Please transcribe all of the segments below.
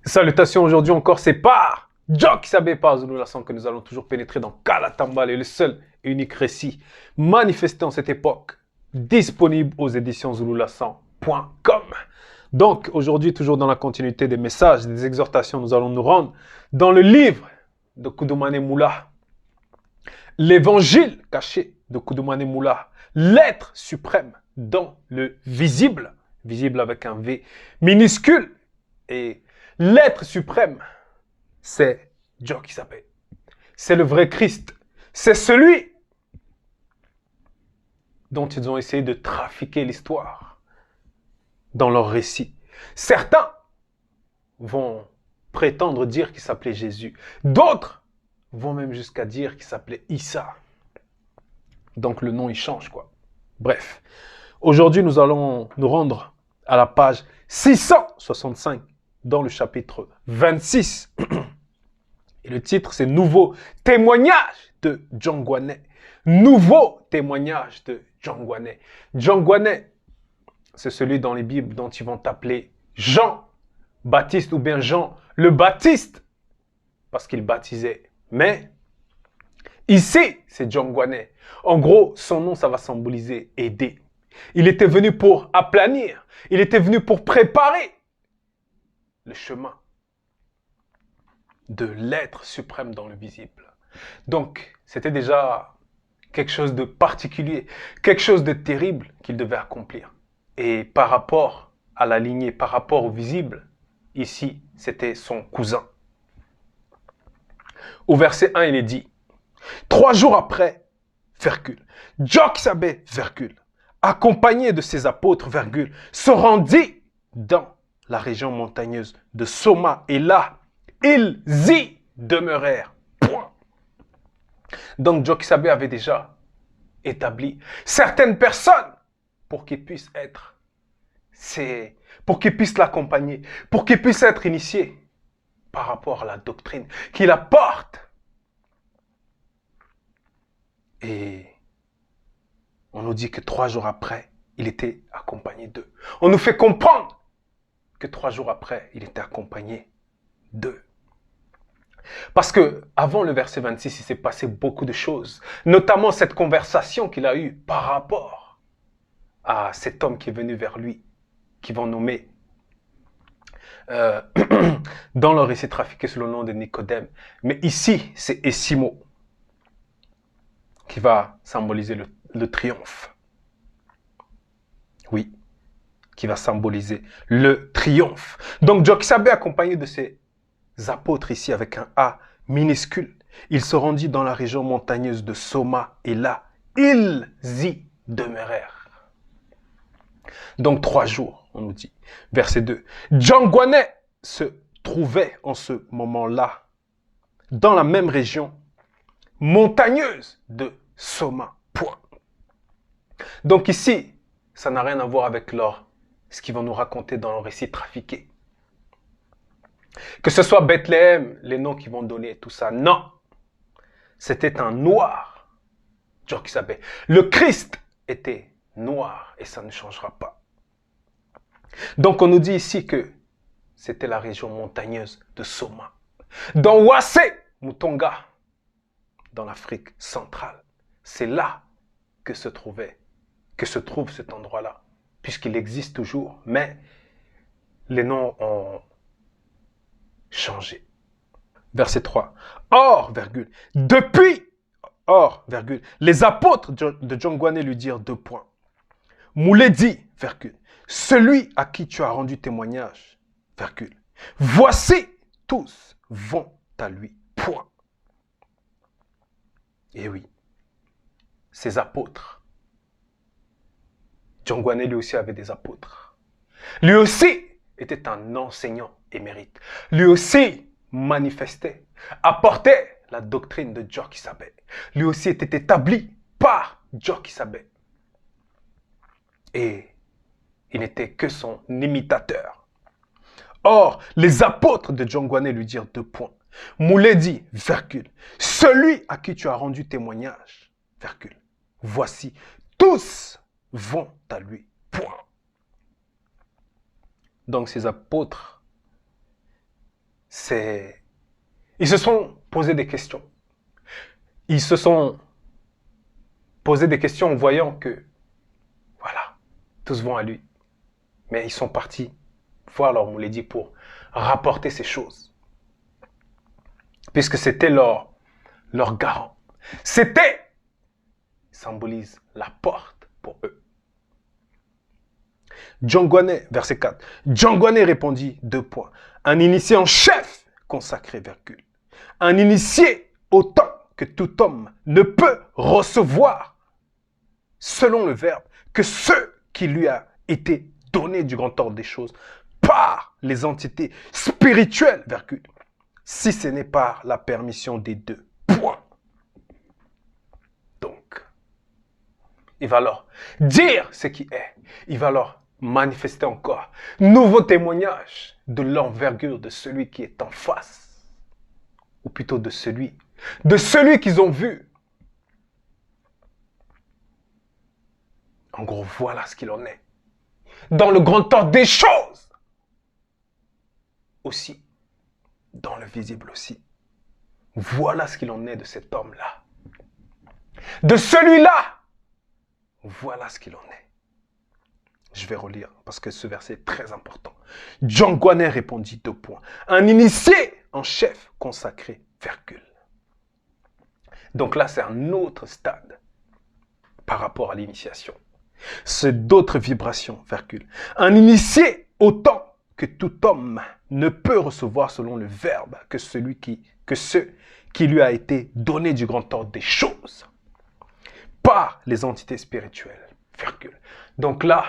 Salutations, aujourd'hui encore, c'est par Jock Sabé par Zulu Lassan que nous allons toujours pénétrer dans Kalatambal et le seul et unique récit manifesté en cette époque, disponible aux éditions zululassan.com. Donc, aujourd'hui, toujours dans la continuité des messages, des exhortations, nous allons nous rendre dans le livre de Koudoumane Moula, l'évangile caché de Koudoumane Moula, l'être suprême dans le visible, visible avec un V minuscule, et l'être suprême, c'est Dieu qui s'appelle. C'est le vrai Christ. C'est celui dont ils ont essayé de trafiquer l'histoire dans leur récit. Certains vont prétendre dire qu'il s'appelait Jésus. D'autres vont même jusqu'à dire qu'il s'appelait Issa. Donc le nom, il change, quoi. Bref. Aujourd'hui, nous allons nous rendre à la page 665 dans le chapitre 26. Et le titre, c'est « Nouveau témoignage de Djongwane ». Nouveau témoignage de Djongwane. Djongwane, c'est celui dans les Bibles dont ils vont t'appeler Jean-Baptiste ou bien Jean le Baptiste, parce qu'il baptisait. Mais ici, c'est Djongwane. En gros, son nom, ça va symboliser aider. Il était venu pour aplanir. Il était venu pour préparer le chemin de l'être suprême dans le visible. Donc, c'était déjà quelque chose de particulier, quelque chose de terrible qu'il devait accomplir. Et par rapport à la lignée, par rapport au visible, ici, c'était son cousin. Au verset 1, il est dit, 3 jours après, virgule, Jock Sabé, virgule, accompagné de ses apôtres, virgule, se rendit dans la région montagneuse de Soma, et là, ils y demeurèrent. Point. Donc, Jock Sabé avait déjà établi certaines personnes pour qu'ils puissent être, pour qu'ils puissent l'accompagner, pour qu'ils puissent être initiés par rapport à la doctrine qu'il apporte. Et on nous dit que 3 jours après, il était accompagné d'eux. On nous fait comprendre que 3 jours après, il était accompagné d'eux. Parce que avant le verset 26, il s'est passé beaucoup de choses, notamment cette conversation qu'il a eue par rapport à cet homme qui est venu vers lui, qui vont nommer dans le récit trafiqué sous le nom de Nicodème. Mais ici, c'est Essimo qui va symboliser le triomphe. Oui, qui va symboliser le triomphe. Donc, Jock Sabé, accompagné de ses apôtres ici avec un A minuscule, il se rendit dans la région montagneuse de Soma et là, ils y demeurèrent. Donc 3 jours, on nous dit. Verset 2. Djongwane se trouvait en ce moment-là dans la même région montagneuse de Soma. Point. Donc ici, ça n'a rien à voir avec ce qu'ils vont nous raconter dans le récit trafiqué. Que ce soit Bethléem, les noms qu'ils vont donner, tout ça. Non. C'était un noir. Jock Sabé. Le Christ était noir et ça ne changera pas. Donc on nous dit ici que c'était la région montagneuse de Soma. Dans Wassé, Mutonga, dans l'Afrique centrale. C'est là que se trouve cet endroit-là. Puisqu'il existe toujours, mais les noms ont changé. Verset 3. Or, virgule, virgule, les apôtres de Djongwane lui dirent 2 points. Moulé dit, virgule, celui à qui tu as rendu témoignage, virgule, voici tous vont à lui, point. Et oui, ces apôtres, Djongwane lui aussi avait des apôtres. Lui aussi était un enseignant émérite. Lui aussi manifestait, apportait la doctrine de Jock Sabé. Lui aussi était établi par Jock Sabé. Et il n'était que son imitateur. Or, les apôtres de Djongwane lui dirent 2 points. Moulé dit, virgule, celui à qui tu as rendu témoignage, virgule, voici, tous vont à lui, point. Donc ces apôtres Ils se sont posé des questions. Ils se sont posé des questions en voyant que, voilà, tous vont à lui. Mais ils sont partis voir leur Moulédi pour rapporter ces choses. Puisque c'était leur garant. C'était, symbolise la porte pour eux. Djongwane, verset 4. Djongwane répondit, 2 points. Un initié en chef consacré, virgule. Un initié autant que tout homme ne peut recevoir, selon le verbe, que ce qui lui a été donné du grand ordre des choses par les entités spirituelles, virgule, si ce n'est par la permission des deux. Point. Donc, il va leur dire ce qui est. Il va leur manifester encore nouveau témoignage de l'envergure de celui qui est en face, ou plutôt de celui qu'ils ont vu. En gros, voilà ce qu'il en est. Dans le grand ordre des choses, aussi, dans le visible aussi. Voilà ce qu'il en est de cet homme-là. De celui-là, voilà ce qu'il en est. Je vais relire parce que ce verset est très important. Djongwane répondit, 2 points. Un initié en chef consacré, virgule. Donc là, c'est un autre stade par rapport à l'initiation. C'est d'autres vibrations, virgule. Un initié autant que tout homme ne peut recevoir selon le verbe que ce qui lui a été donné du grand ordre des choses par les entités spirituelles, virgule. Donc là,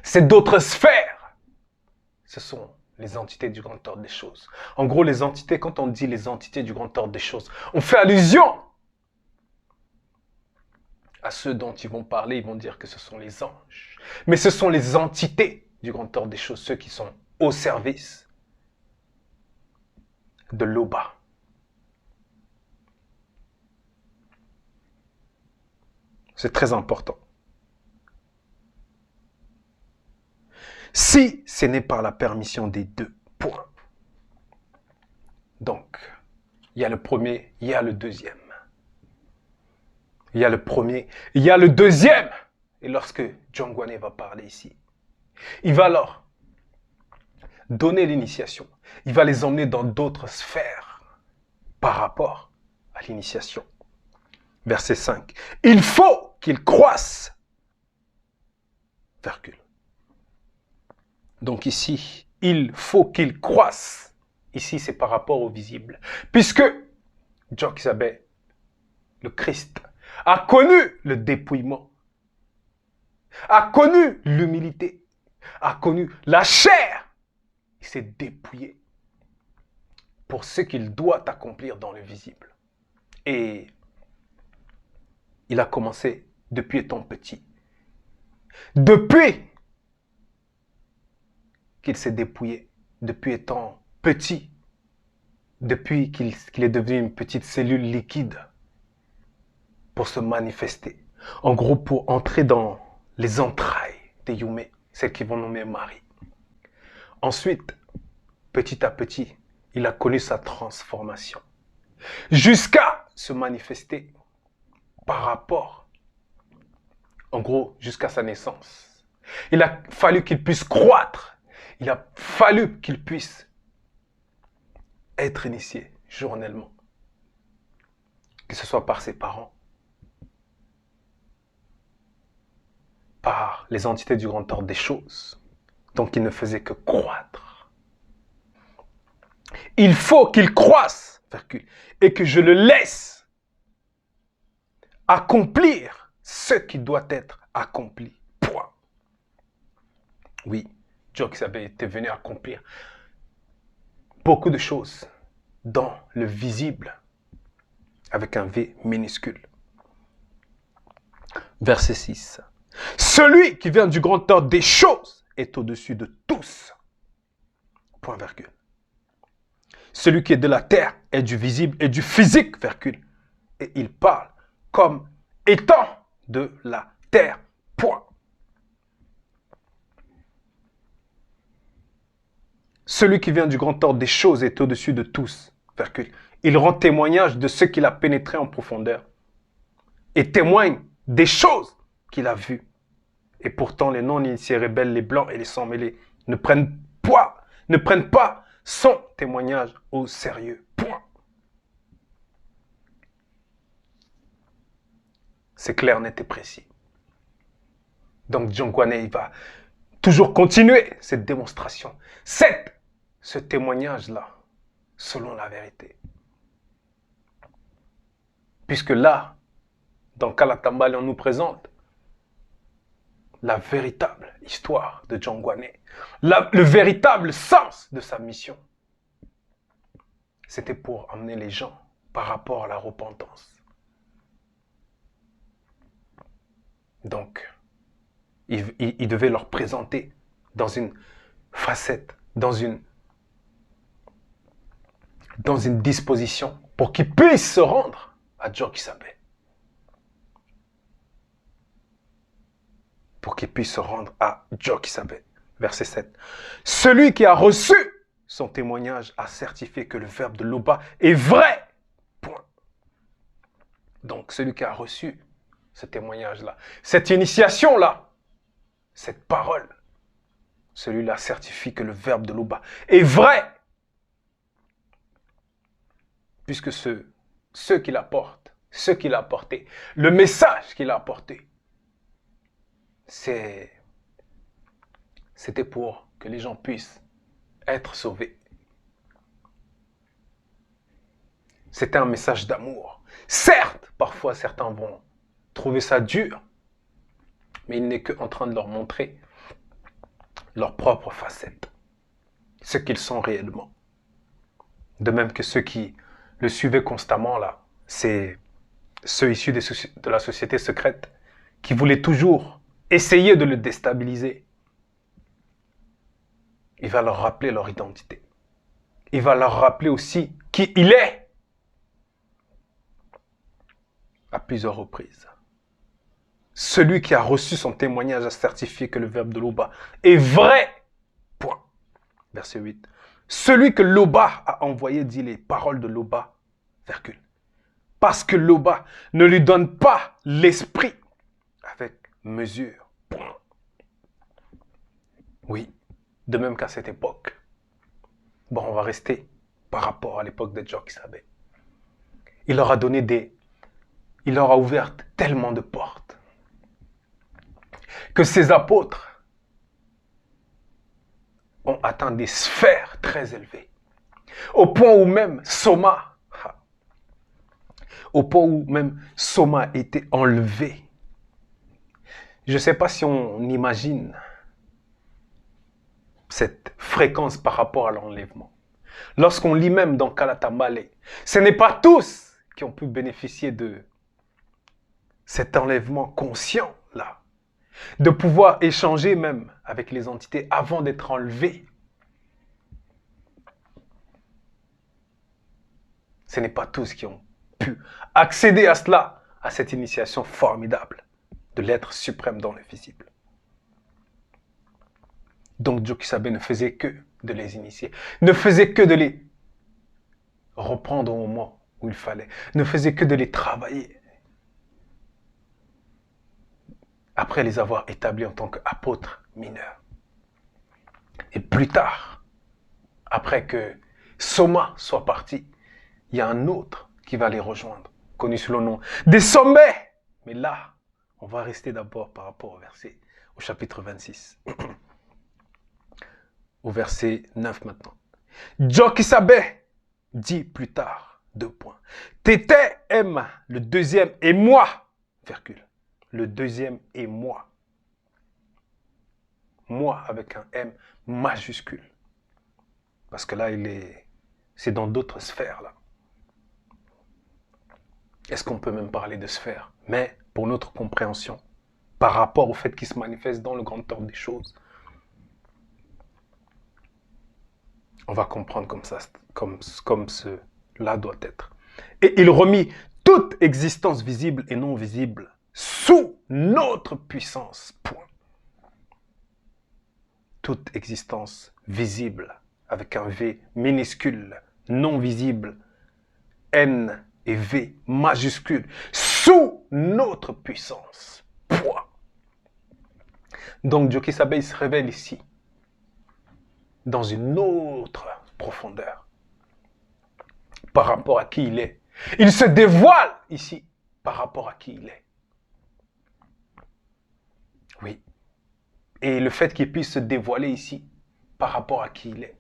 c'est d'autres sphères. Ce sont les entités du grand ordre des choses. En gros, les entités, quand on dit les entités du grand ordre des choses, on fait allusion à ceux dont ils vont parler, ils vont dire que ce sont les anges. Mais ce sont les entités du grand ordre des choses, ceux qui sont au service de l'Oba. C'est très important. Si ce n'est par la permission des deux, point. Donc, il y a le premier, il y a le deuxième. Il y a le premier, il y a le deuxième. Et lorsque Djongwane va parler ici, il va leur donner l'initiation. Il va les emmener dans d'autres sphères par rapport à l'initiation. Verset 5. Il faut qu'ils croissent. Virgule. Donc ici, il faut qu'ils croissent. Ici, c'est par rapport au visible. Puisque Djoksabe, le Christ, a connu le dépouillement, a connu l'humilité, a connu la chair. Il s'est dépouillé pour ce qu'il doit accomplir dans le visible. Et il a commencé depuis étant petit. Depuis qu'il s'est dépouillé, depuis étant petit, depuis qu'il est devenu une petite cellule liquide pour se manifester. En gros, pour entrer dans les entrailles des Yumé, celles qui vont nommer Marie. Ensuite, petit à petit, il a connu sa transformation. Jusqu'à se manifester par rapport, en gros, jusqu'à sa naissance. Il a fallu qu'il puisse croître. Il a fallu qu'il puisse être initié journellement. Que ce soit par ses parents, par les entités du grand ordre des choses. Donc il ne faisait que croître. Il faut qu'il croisse, et que je le laisse accomplir ce qui doit être accompli. Point. Oui, Djoksabe était venu accomplir beaucoup de choses dans le visible avec un V minuscule. Verset 6. Celui qui vient du grand ordre des choses est au-dessus de tous. Point virgule. Celui qui est de la terre est du visible et du physique, virgule. Et il parle comme étant de la terre. Point. Celui qui vient du grand ordre des choses est au-dessus de tous. Virgule. Il rend témoignage de ce qu'il a pénétré en profondeur et témoigne des choses qu'il a vues. Et pourtant, les non-initiés rebelles, les blancs et les sans-mêlés ne prennent pas son témoignage au sérieux. Point. C'est clair, net et précis. Donc, John Kwane, il va toujours continuer cette démonstration. Ce témoignage-là, selon la vérité. Puisque là, dans Kalatambale, on nous présente la véritable histoire de John Kwane, le véritable sens de sa mission. C'était pour amener les gens par rapport à la repentance. Donc, il devait leur présenter dans une facette, dans une disposition pour qu'ils puissent se rendre à Djo Kisabe. Pour qu'ils puissent se rendre à Djo Kisabe. Verset 7. Celui qui a reçu son témoignage a certifié que le verbe de Loba est vrai. Point. Donc, celui qui a reçu ce témoignage-là, cette initiation-là, cette parole, celui-là certifie que le verbe de Loba est vrai. Puisque ce qu'il apporte, ce qu'il a apporté, le message qu'il a apporté, c'était pour que les gens puissent être sauvés. C'était un message d'amour. Certes, parfois certains vont trouver ça dur, mais il n'est qu'en train de leur montrer leur propre facette, ce qu'ils sont réellement. De même que ceux qui le suivaient constamment, là, c'est ceux issus de la société secrète qui voulaient toujours essayer de le déstabiliser. Il va leur rappeler leur identité. Il va leur rappeler aussi qui il est à plusieurs reprises. Celui qui a reçu son témoignage a certifié que le verbe de Loba est vrai. Point. Verset 8. Celui que Loba a envoyé dit les paroles de Loba, virgule. Parce que Loba ne lui donne pas l'esprit avec mesure. Point. Oui, de même qu'à cette époque. Bon, on va rester par rapport à l'époque de Djo Kisabe. Il leur a ouvert tellement de portes que ces apôtres ont atteint des sphères très élevées. Au point où même Soma était enlevé. Je ne sais pas si on imagine cette fréquence par rapport à l'enlèvement. Lorsqu'on lit même dans Kalatambale, ce n'est pas tous qui ont pu bénéficier de cet enlèvement conscient-là. De pouvoir échanger même avec les entités avant d'être enlevés. Ce n'est pas tous qui ont pu accéder à cela, à cette initiation formidable de l'être suprême dans le visible. Donc Djo Kisabe ne faisait que de les initier, ne faisait que de les reprendre au moment où il fallait, ne faisait que de les travailler. Après les avoir établis en tant qu'apôtres mineurs. Et plus tard, après que Soma soit parti, il y a un autre qui va les rejoindre, connu sous le nom des sommets. Mais là, on va rester d'abord par rapport au chapitre 26. Au verset 9 maintenant. Djo Kisabe dit plus tard, 2 points. Tété aime le deuxième et moi, virgule. Le deuxième est moi. Moi avec un M majuscule. Parce que là, c'est dans d'autres sphères. Là. Est-ce qu'on peut même parler de sphères? Mais pour notre compréhension, par rapport au fait qu'il se manifeste dans le grand ordre des choses, on va comprendre comme cela doit être. Et il remit toute existence visible et non visible sous notre puissance. Point. Toute existence visible avec un V minuscule, non visible, N et V majuscule, sous notre puissance. Point. Donc Joki Sabe, il se révèle ici, dans une autre profondeur, par rapport à qui il est. Il se dévoile ici, par rapport à qui il est. Oui. Et le fait qu'il puisse se dévoiler ici, par rapport à qui il est,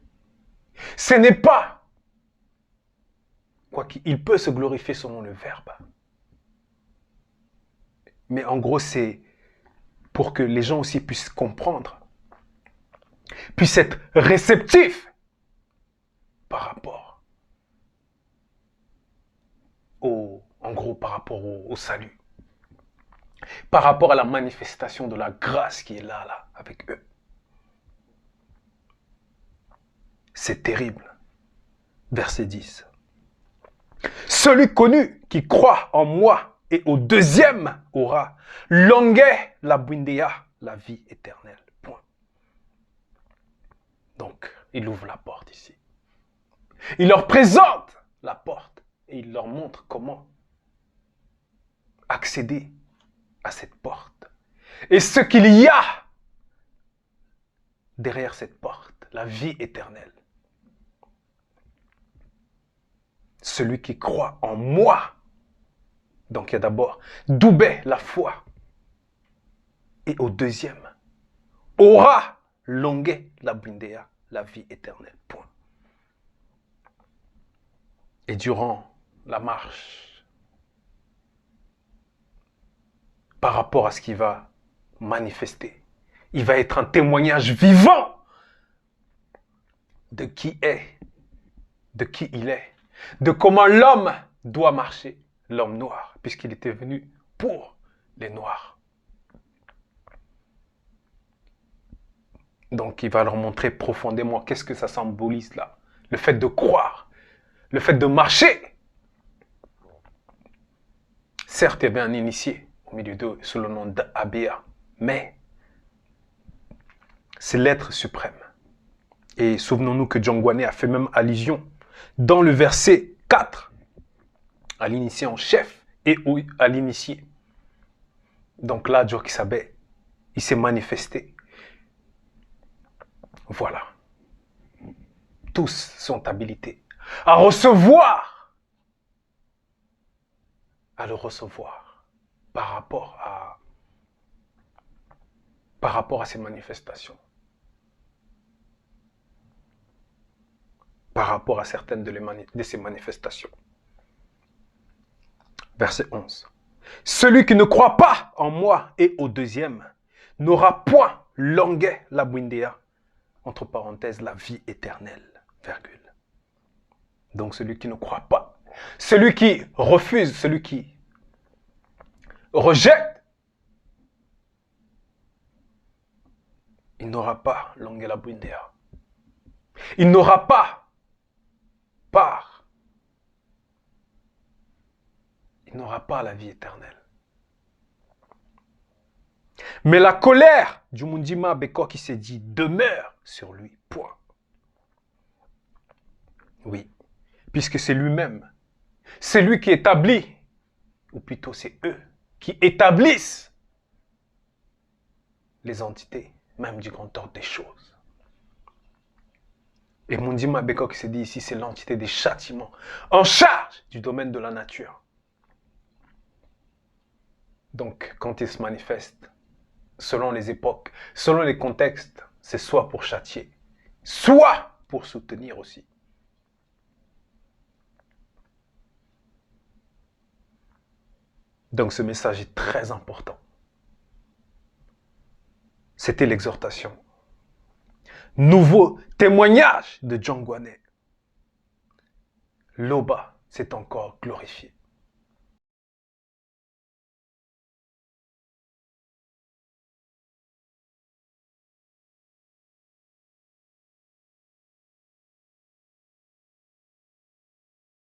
ce n'est pas, quoi qu'il peut se glorifier selon le verbe. Mais en gros, c'est pour que les gens aussi puissent comprendre, puissent être réceptifs par rapport en gros, par rapport au salut, par rapport à la manifestation de la grâce qui est là, avec eux. C'est terrible. Verset 10. Celui connu qui croit en moi et au deuxième aura longuet la bwindea, la vie éternelle. Point. Donc, il ouvre la porte ici. Il leur présente la porte et il leur montre comment accéder à cette porte. Et ce qu'il y a derrière cette porte, la vie éternelle. Celui qui croit en moi. Donc il y a d'abord Doubé, la foi. Et au deuxième, aura longué la bindéa, la vie éternelle. Point. Et durant la marche, par rapport à ce qu'il va manifester, il va être un témoignage vivant de qui est, de qui il est, de comment l'homme doit marcher, l'homme noir, puisqu'il était venu pour les noirs. Donc il va leur montrer profondément qu'est-ce que ça symbolise là. Le fait de croire, le fait de marcher. Certes, il y avait un initié au milieu d'eux sous le nom d'Abéa, mais c'est l'être suprême. Et souvenons-nous que Djangwane a fait même allusion dans le verset 4 à l'initié en chef et à l'initié. Donc là, Joki Sabe, il s'est manifesté. Voilà. Tous sont habilités à recevoir, à le recevoir par rapport à ces manifestations. Par rapport à certaines de ces manifestations. Verset 11. Celui qui ne croit pas en moi et au deuxième n'aura point longuet la bwindéa, entre parenthèses, la vie éternelle, virgule. Donc celui qui ne croit pas, celui qui refuse, celui qui rejette, il n'aura pas longuet la bwindéa. Il n'aura pas part. Il n'aura pas la vie éternelle. Mais la colère du Mundima Beko qui s'est dit demeure sur lui. Point. Oui, puisque c'est lui-même. C'est lui qui établit, ou plutôt c'est eux, qui établissent les entités, même du grand ordre des choses. Et Mundima Beko qui s'est dit ici, c'est l'entité des châtiments, en charge du domaine de la nature. Donc, quand il se manifeste, selon les époques, selon les contextes, c'est soit pour châtier, soit pour soutenir aussi. Donc ce message est très important. C'était l'exhortation. Nouveau témoignage de Djangwane. Loba s'est encore glorifié.